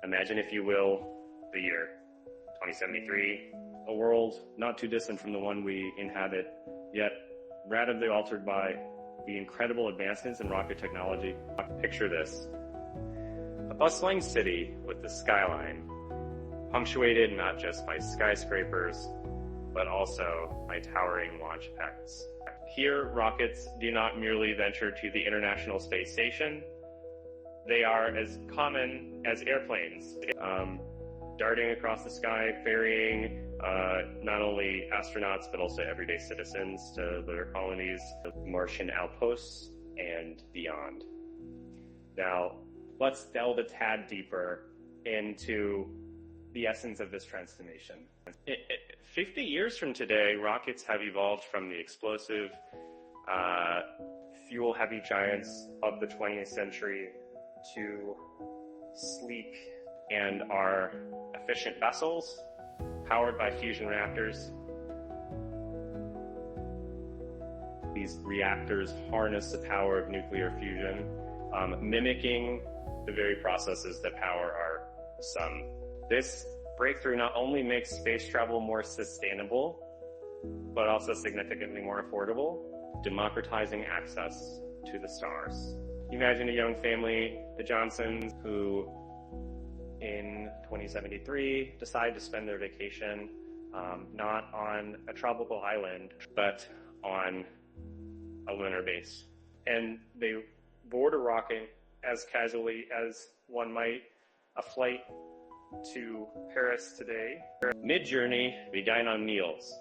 Imagine, if you will, the year 2073, a world not too distant from the one we inhabit, yet radically altered by the incredible advancements in rocket technology. Picture this: a bustling city with the skyline, punctuated not just by skyscrapers, but also by towering launch pads. Here, rockets do not merely venture to the International Space Station. They are as common as airplanes, darting across the sky, ferrying not only astronauts, but also everyday citizens to lunar colonies, Martian outposts, and beyond. Now, let's delve a tad deeper into the essence of this transformation. 50 years from today, rockets have evolved from the explosive, fuel-heavy giants of the 20th century to sleek and are efficient vessels powered by fusion reactors. These reactors harness the power of nuclear fusion, mimicking the very processes that power our sun. This breakthrough not only makes space travel more sustainable, but also significantly more affordable, democratizing access to the stars. Imagine a young family, the Johnsons, who in 2073 decide to spend their vacation not on a tropical island, but on a lunar base. And they board a rocket as casually as one might a flight to Paris today. Mid-journey, they dine on meals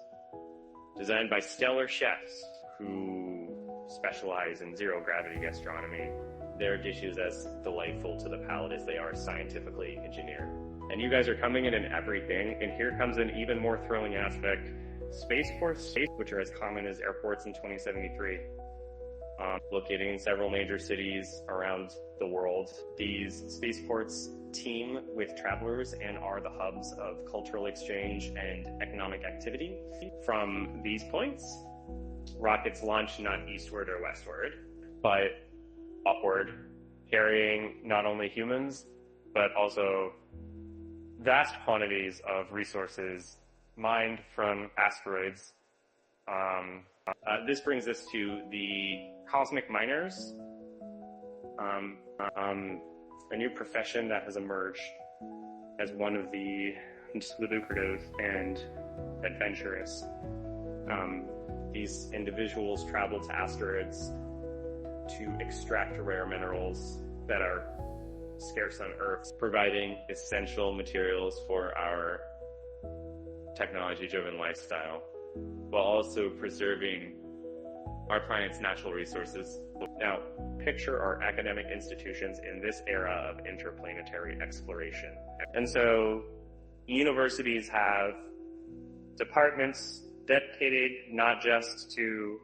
designed by stellar chefs who specialize in zero-gravity gastronomy. Their dishes as delightful to the palate as they are scientifically engineered. And you guys are coming in everything, and here comes an even more thrilling aspect. Spaceports, which are as common as airports in 2073, located in several major cities around the world. These spaceports team with travelers and are the hubs of cultural exchange and economic activity. From these points, rockets launch not eastward or westward, but upward, carrying not only humans, but also vast quantities of resources mined from asteroids. This brings us to the cosmic miners, a new profession that has emerged as one of the lucrative and adventurous. These individuals travel to asteroids to extract rare minerals that are scarce on Earth, providing essential materials for our technology-driven lifestyle, while also preserving our planet's natural resources. Now, picture our academic institutions in this era of interplanetary exploration. And so, universities have departments dedicated not just to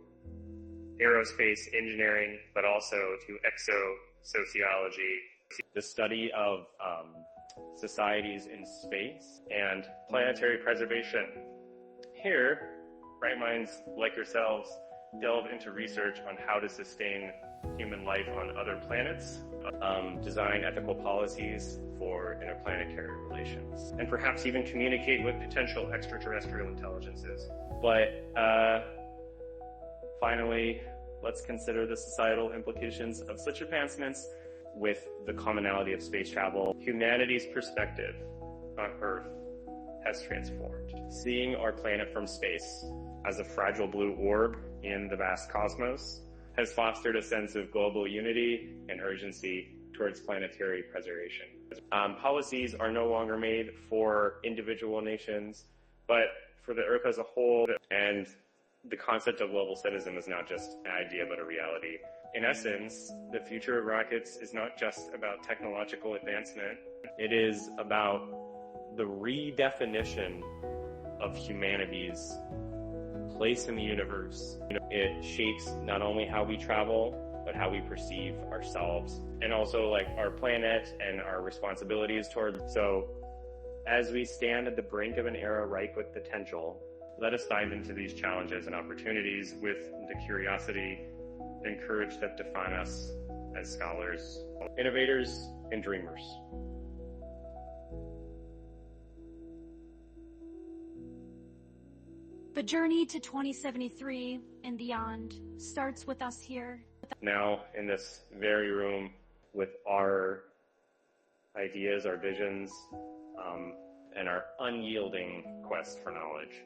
aerospace engineering, but also to exosociology, the study of societies in space, and planetary preservation. Here, bright minds like yourselves delve into research on how to sustain human life on other planets, design ethical policies for interplanetary relations, and perhaps even communicate with potential extraterrestrial intelligences. But finally, let's consider the societal implications of such advancements with the commonality of space travel. Humanity's perspective on Earth has transformed. Seeing our planet from space as a fragile blue orb in the vast cosmos has fostered a sense of global unity and urgency towards planetary preservation. Policies are no longer made for individual nations, but for the Earth as a whole, and the concept of global citizen is not just an idea, but a reality. In essence, the future of rockets is not just about technological advancement. It is about the redefinition of humanity's place in the universe. It shapes not only how we travel, but how we perceive ourselves, and also like our planet and our responsibilities toward. So as we stand at the brink of an era ripe with potential, let us dive into these challenges and opportunities with the curiosity and courage that define us as scholars, innovators, and dreamers. The journey to 2073 and beyond starts with us here. Now, in this very room, with our ideas, our visions, and our unyielding quest for knowledge.